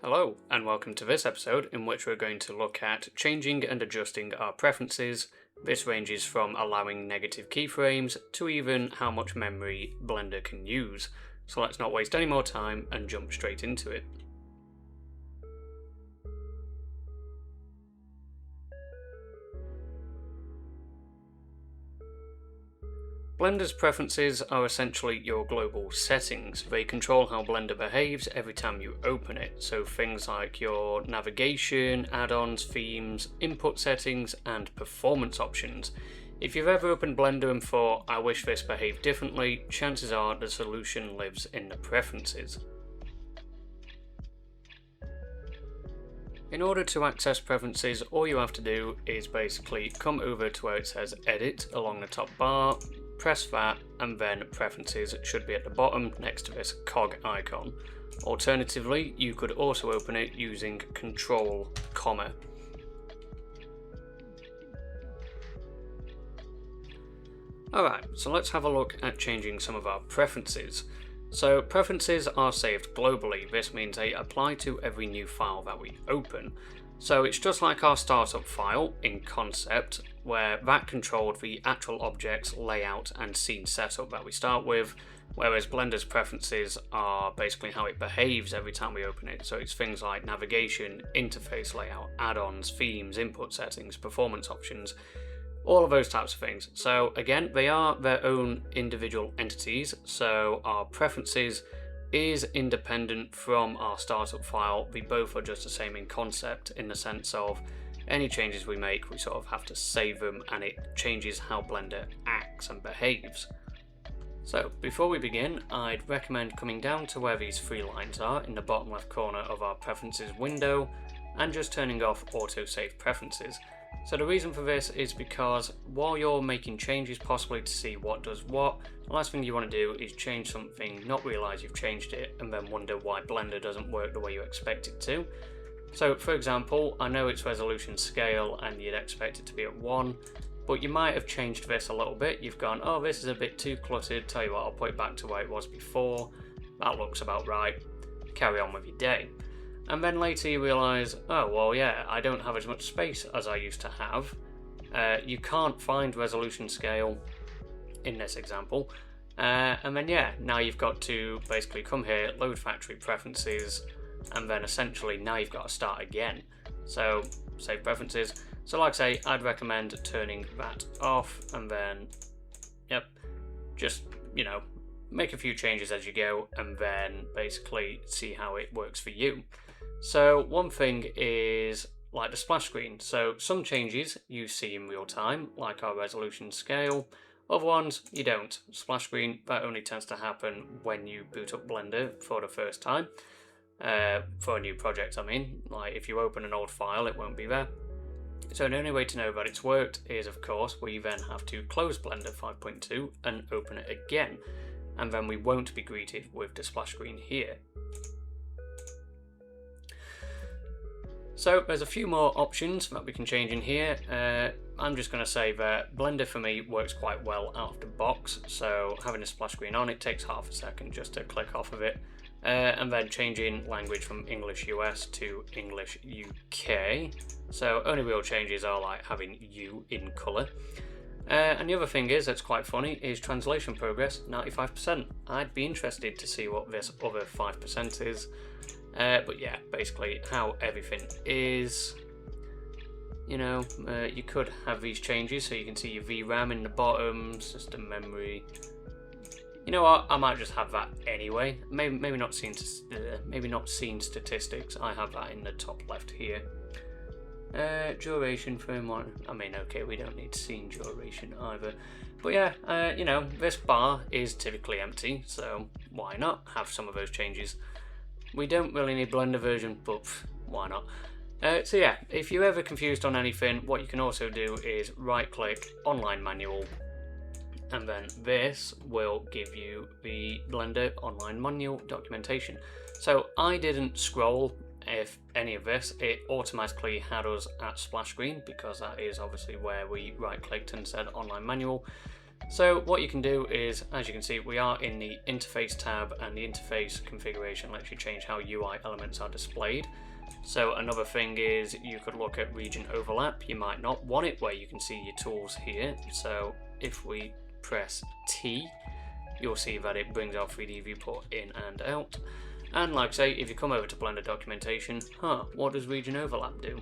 Hello, and welcome to this episode in which we're going to look at changing and adjusting our preferences. This ranges from allowing negative keyframes to even how much memory Blender can use. So let's not waste any more time and jump straight into it. Blender's preferences are essentially your global settings. They control how Blender behaves every time you open it, so things like your navigation, add-ons, themes, input settings, and performance options. If you've ever opened Blender and thought, I wish this behaved differently, chances are the solution lives in the preferences. In order to access preferences, all you have to do is basically come over to where it says Edit along the top bar, press that, and then Preferences should be at the bottom next to this cog icon. Alternatively, you could also open it using Control, comma. Alright, so let's have a look at changing some of our preferences. So preferences are saved globally. This means they apply to every new file that we open. So it's just like our startup file in concept, where that controlled the actual object's layout and scene setup that we start with, whereas Blender's preferences are basically how it behaves every time we open it. So it's things like navigation, interface layout, add-ons, themes, input settings, performance options, all of those types of things. So again, they are their own individual entities, so our preferences is independent from our startup file. They both are just the same in concept, in the sense of any changes we make, we sort of have to save them, and it changes how Blender acts and behaves. So before we begin, I'd recommend coming down to where these three lines are in the bottom left corner of our preferences window and just turning off autosave preferences. So the reason for this is because while you're making changes possibly to see what does what, the last thing you want to do is change something, not realise you've changed it, and then wonder why Blender doesn't work the way you expect it to. So for example, I know it's resolution scale and you'd expect it to be at 1, but you might have changed this a little bit. You've gone, oh, this is a bit too cluttered, tell you what, I'll put it back to where it was before, that looks about right, carry on with your day. And then later you realise, oh well yeah, I don't have as much space as I used to have. You can't find resolution scale in this example. And then yeah, now you've got to basically come here, load factory preferences, and then essentially now you've got to start again. So save preferences. So like I say, I'd recommend turning that off, and then, yep, just, make a few changes as you go, and then basically see how it works for you. So one thing is like the splash screen. So some changes you see in real time, like our resolution scale. Other ones you don't. Splash screen, that only tends to happen when you boot up Blender for the first time. For a new project, I mean. Like if you open an old file, it won't be there. So the only way to know that it's worked is, of course, we then have to close Blender 5.2 and open it again. And then we won't be greeted with the splash screen here. So there's a few more options that we can change in here. I'm just going to say that Blender for me works quite well out of the box, so having a splash screen on, it takes half a second just to click off of it. And then changing language from English US to English UK. So only real changes are like having U in colour. And the other thing is, that's quite funny, is translation progress, 95%. I'd be interested to see what this other 5% is. But yeah, basically how everything is. You could have these changes so you can see your VRAM in the bottom, system memory. You know what? I might just have that anyway. Maybe not scene statistics. I have that in the top left here. Duration frame one. I mean, okay, we don't need scene duration either. But yeah, this bar is typically empty, so why not have some of those changes? We don't really need Blender version, but why not? So yeah, if you're ever confused on anything, what you can also do is right-click Online Manual, and then this will give you the Blender Online Manual documentation. So I didn't scroll if any of this, it automatically had us at splash screen because that is obviously where we right-clicked and said Online Manual. So what you can do is, as you can see, we are in the interface tab, and the interface configuration lets you change how UI elements are displayed. So another thing is you could look at region overlap. You might not want it where you can see your tools here. So if we press T, you'll see that it brings our 3D viewport in and out. And like I say, if you come over to Blender documentation, what does region overlap do?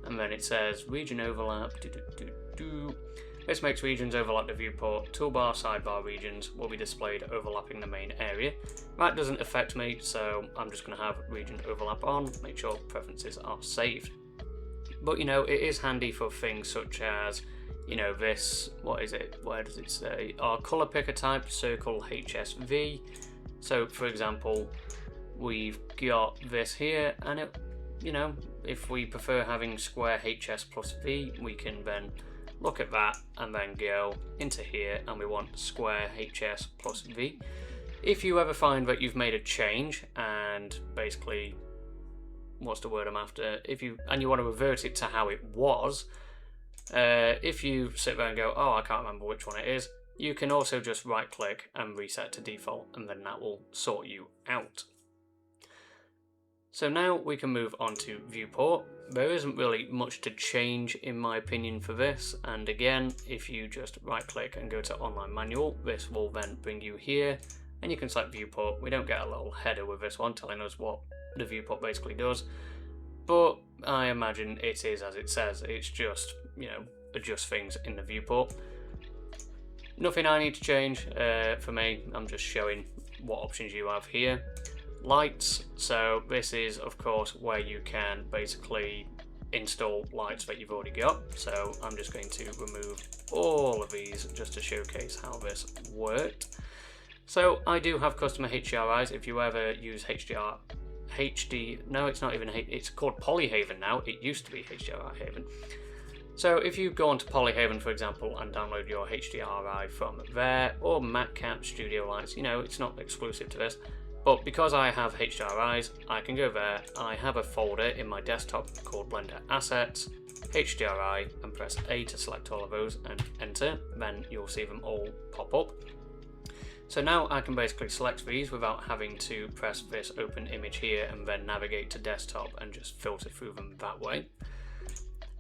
And then it says region overlap, This makes regions overlap the viewport. Toolbar, sidebar regions will be displayed overlapping the main area. That doesn't affect me, so I'm just going to have region overlap on, make sure preferences are saved. But you know, it is handy for things such as, you know, this, what is it, where does it say? Our color picker type, circle HSV. So for example, we've got this here, and it, you know, if we prefer having square HS plus V, we can then look at that and then go into here and we want square HS plus V. If you ever find that you've made a change and basically, what's the word I'm after, you want to revert it to how it was, if you sit there and go, oh, I can't remember which one it is, you can also just right click and reset to default, and then that will sort you out. So now we can move on to viewport. There isn't really much to change in my opinion for this, and again, if you just right click and go to online manual, this will then bring you here and you can select viewport. We don't get a little header with this one telling us what the viewport basically does, but I imagine it is as it says. It's just, you know, adjust things in the viewport. Nothing I need to change for me. I'm just showing what options you have here. Lights, so this is of course where you can basically install lights that you've already got. So I'm just going to remove all of these just to showcase how this worked. So I do have customer HDRIs. If you ever use no, it's not even, it's called Polyhaven now. It used to be HDRI Haven. So if you go onto Polyhaven, for example, and download your HDRI from there, or MatCap Studio Lights, you know, it's not exclusive to this. But because I have HDRIs, I can go there. I have a folder in my desktop called Blender Assets, HDRI, and press A to select all of those and enter. Then you'll see them all pop up. So now I can basically select these without having to press this open image here and then navigate to desktop and just filter through them that way.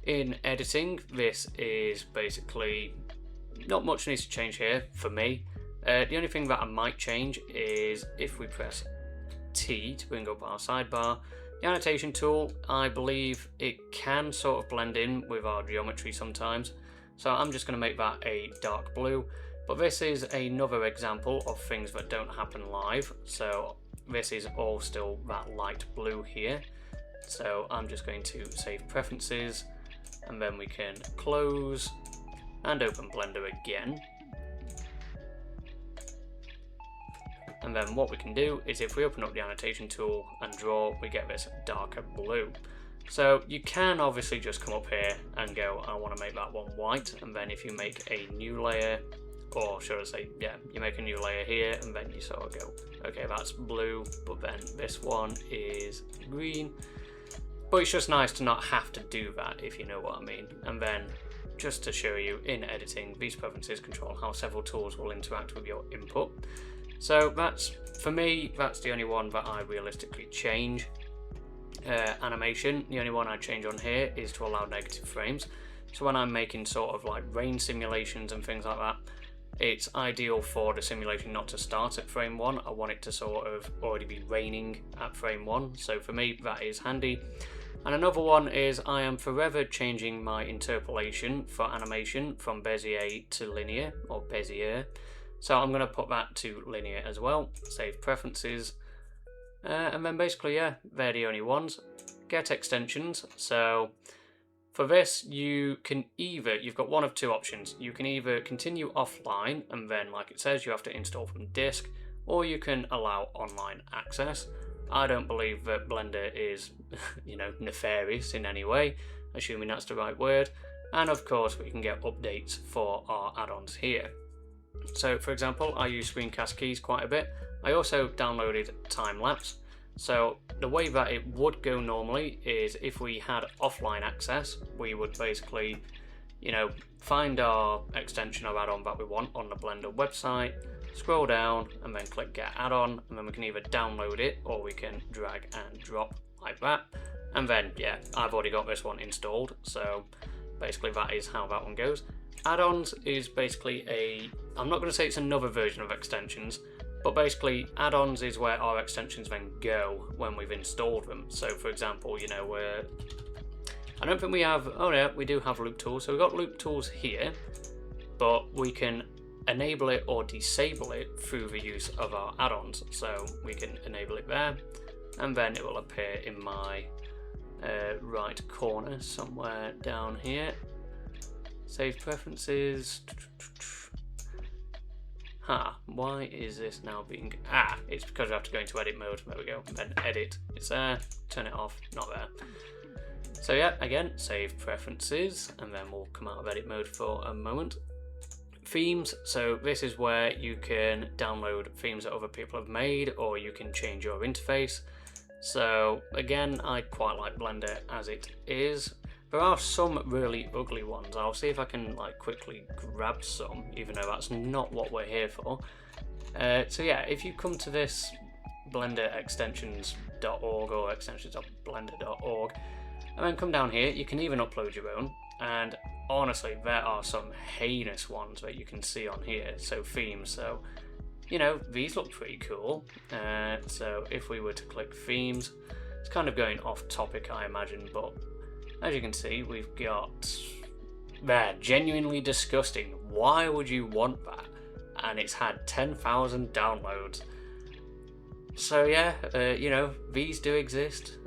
In editing, this is basically not much needs to change here for me. The only thing that I might change is if we press T to bring up our sidebar, the annotation tool, I believe it can sort of blend in with our geometry sometimes. So I'm just going to make that a dark blue. But this is another example of things that don't happen live. So this is all still that light blue here. So I'm just going to save preferences, and then we can close and open Blender again. And then what we can do is if we open up the annotation tool and draw, we get this darker blue. So you can obviously just come up here and go, I want to make that one white. And then if you make a new layer, or should I say, yeah, you make a new layer here and then you sort of go, okay, that's blue, but then this one is green. But it's just nice to not have to do that, if you know what I mean. And then just to show you in editing, these preferences control how several tools will interact with your input. So that's, for me, that's the only one that I realistically change. Animation, the only one I change on here is to allow negative frames. So when I'm making sort of like rain simulations and things like that, it's ideal for the simulation not to start at frame 1. I want it to sort of already be raining at frame 1. So for me, that is handy. And another one is I am forever changing my interpolation for animation from Bezier to linear, or Bezier. So I'm going to put that to linear as well, save preferences, and then basically, yeah, they're the only ones. Get extensions. So for this, you can either, you've got one of two options. You can either continue offline, and then like it says, you have to install from disk, or you can allow online access. I don't believe that Blender is, you know, nefarious in any way, assuming that's the right word. And of course, we can get updates for our add-ons here. So for example, I use screencast keys quite a bit. I also downloaded time-lapse. So the way that it would go normally is if we had offline access, we would basically find our extension or add-on that we want on the Blender website, scroll down and then click get add-on, and then we can either download it or we can drag and drop like that. And then, yeah, I've already got this one installed, so basically that is how that one goes. Add-ons is basically I'm not going to say it's another version of extensions, but basically add-ons is where our extensions then go when we've installed them. So for example, I don't think we have, oh yeah, we do have loop tools. So we've got loop tools here, but we can enable it or disable it through the use of our add-ons. So we can enable it there, and then it will appear in my right corner somewhere down here. Save preferences. Why is this now being... it's because we have to go into edit mode. There we go. And then edit. It's there. Turn it off. Not there. So yeah, again, save preferences, and then we'll come out of edit mode for a moment. Themes. So this is where you can download themes that other people have made, or you can change your interface. So again, I quite like Blender as it is. There are some really ugly ones. I'll see if I can quickly grab some, even though that's not what we're here for. So yeah, if you come to this blenderextensions.org or extensions.blender.org, and then come down here, you can even upload your own. And honestly, there are some heinous ones that you can see on here. So themes, so these look pretty cool. So if we were to click themes, it's kind of going off topic, I imagine, but as you can see, we've got there, genuinely disgusting. Why would you want that? And it's had 10,000 downloads. So yeah, these do exist.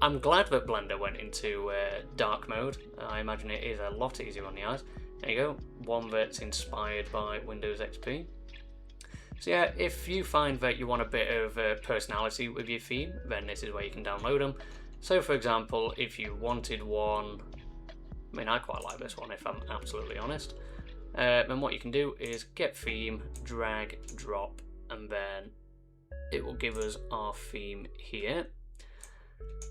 I'm glad that Blender went into dark mode. I imagine it is a lot easier on the eyes. There you go, one that's inspired by Windows XP. So yeah, if you find that you want a bit of personality with your theme, then this is where you can download them. So for example, if you wanted one, I quite like this one if I'm absolutely honest, then what you can do is get theme, drag, drop, and then it will give us our theme here.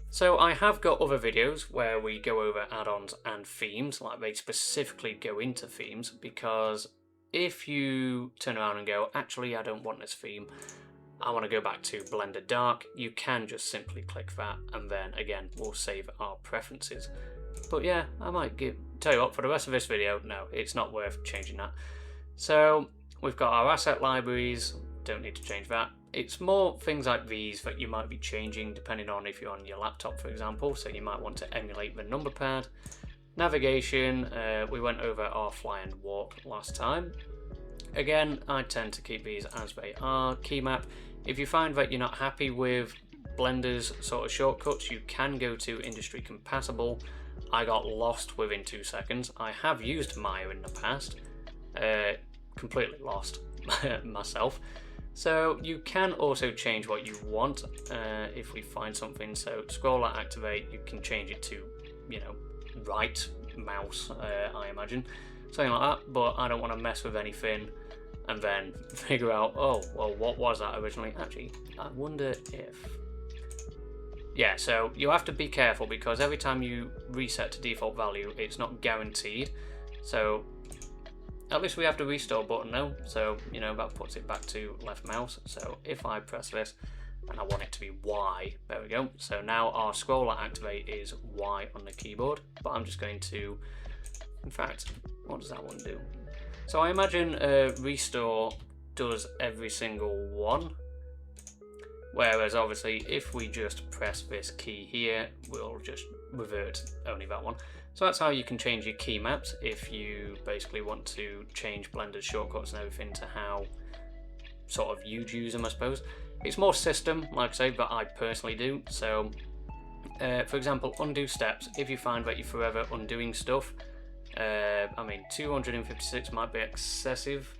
So I have got other videos where we go over add-ons and themes, they specifically go into themes, because if you turn around and go, actually I don't want this theme, I want to go back to Blender Dark, you can just simply click that, and then again we'll save our preferences. But yeah, I might tell you what, for the rest of this video, no, it's not worth changing that. So we've got our asset libraries, don't need to change that. It's more things like these that you might be changing depending on if you're on your laptop, for example, so you might want to emulate the number pad. Navigation, we went over our fly and walk last time. Again, I tend to keep these as they are. Key map, if you find that you're not happy with Blender's sort of shortcuts, you can go to industry compatible. I got lost within 2 seconds. I have used Maya in the past, completely lost myself. So you can also change what you want if we find something. So scroll at activate, you can change it to, right mouse, I imagine, something like that. But I don't want to mess with anything and then figure out, oh, well, what was that originally? Actually, I wonder if... Yeah, so you have to be careful because every time you reset to default value, it's not guaranteed. So at least we have the restore button now. So, that puts it back to left mouse. So if I press this and I want it to be Y, there we go. So now our scroll at activate is Y on the keyboard, but I'm just going to, in fact, what does that one do? So I imagine restore does every single one. Whereas obviously if we just press this key here, we'll just revert only that one. So that's how you can change your key maps if you basically want to change Blender's shortcuts and everything to how sort of you'd use them, I suppose. It's more system, like I say, but I personally do. So for example, undo steps, if you find that you're forever undoing stuff, 256 might be excessive.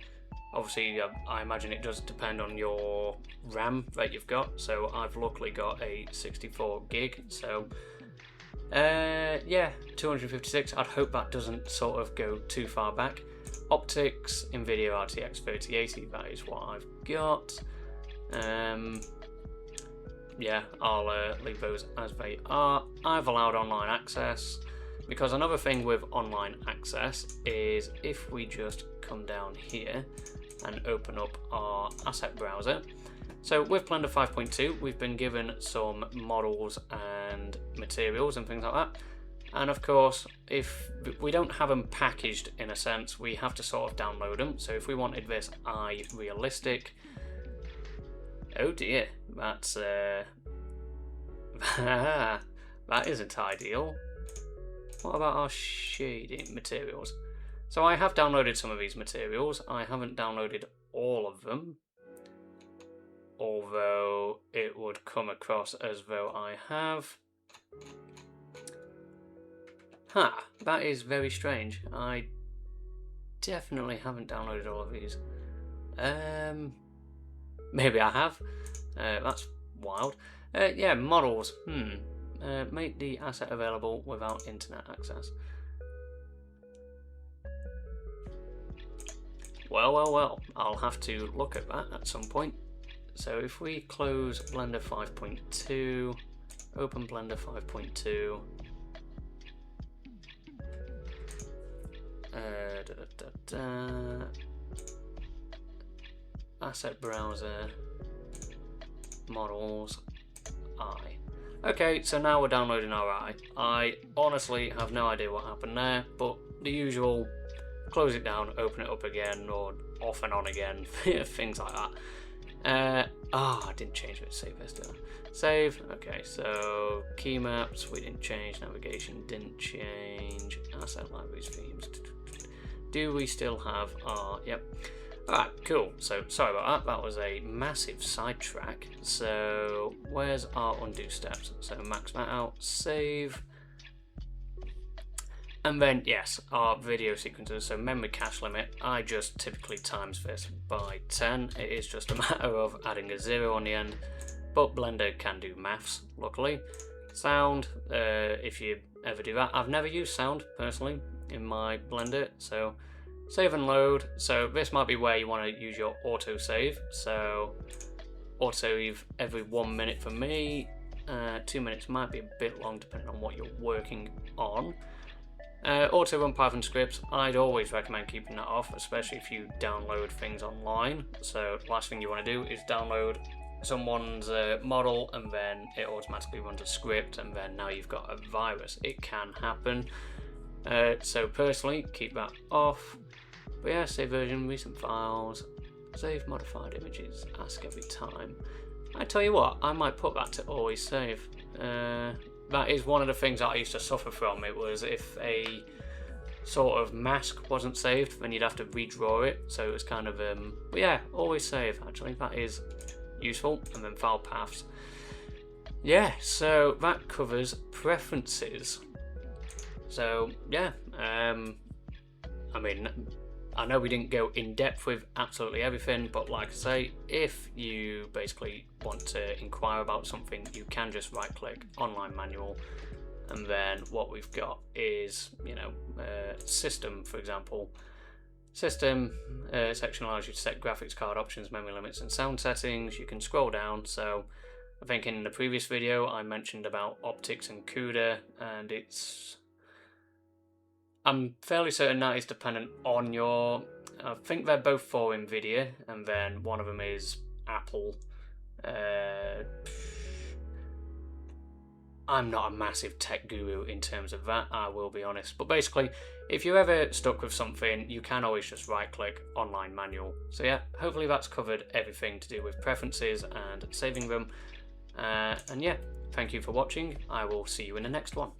Obviously, I imagine it does depend on your RAM that you've got. So I've luckily got a 64 gig. So yeah, 256. I'd hope that doesn't sort of go too far back. Optics, NVIDIA RTX 3080. That is what I've got. Yeah, I'll leave those as they are. I've allowed online access. because another thing with online access is if we just come down here and open up our asset browser. So with Blender 5.2 we've been given some models and materials and things like that, and of course if we don't have them packaged in a sense, we have to sort of download them. So if we wanted this eye realistic, oh dear, that's that isn't ideal. What about our shading materials? So I have downloaded some of these materials. I haven't downloaded all of them, although it would come across as though I have. That is very strange. I definitely haven't downloaded all of these. Maybe I have. That's wild. Yeah, models. Make the asset available without internet access. Well, I'll have to look at that at some point. So if we close Blender 5.2, open Blender 5.2, asset browser, models, eye. Okay, so now we're downloading our eye. I honestly have no idea what happened there, but the usual, close it down, open it up again, or off and on again, things like that. I didn't change it. Save this down. Save. Okay, so key maps we didn't change. Navigation didn't change. Asset libraries, themes. Do we still have our? Yep. Alright, cool. So sorry about that. That was a massive sidetrack. So where's our undo steps? So max that out. Save. And then, yes, our video sequences, so memory cache limit, I just typically times this by 10. It is just a matter of adding a 0 on the end, but Blender can do maths, luckily. Sound, if you ever do that. I've never used sound, personally, in my Blender, so save and load. So this might be where you want to use your autosave. So autosave every 1 minute for me. 2 minutes might be a bit long depending on what you're working on. Auto run Python scripts, I'd always recommend keeping that off, especially if you download things online. So the last thing you want to do is download someone's model and then it automatically runs a script and then now you've got a virus. It can happen. So personally, keep that off. But yeah, save version, recent files, save modified images, ask every time. I tell you what, I might put that to always save. That is one of the things that I used to suffer from. It was if a sort of mask wasn't saved, then you'd have to redraw it. So it was kind of, but yeah, always save, actually. That is useful. And then file paths. Yeah, so that covers preferences. So, yeah, I mean, I know we didn't go in depth with absolutely everything, but like I say, if you basically want to inquire about something, you can just right click online manual, and then what we've got is, you know, system, for example. System section allows you to set graphics card options, memory limits, and sound settings. You can scroll down. So I think in the previous video I mentioned about optics and CUDA, and I'm fairly certain that is dependent on your, I think they're both for NVIDIA, and then one of them is Apple. I'm not a massive tech guru in terms of that, I will be honest. But basically, if you're ever stuck with something, you can always just right click online manual. So yeah, hopefully that's covered everything to do with preferences and saving them. And yeah, thank you for watching. I will see you in the next one.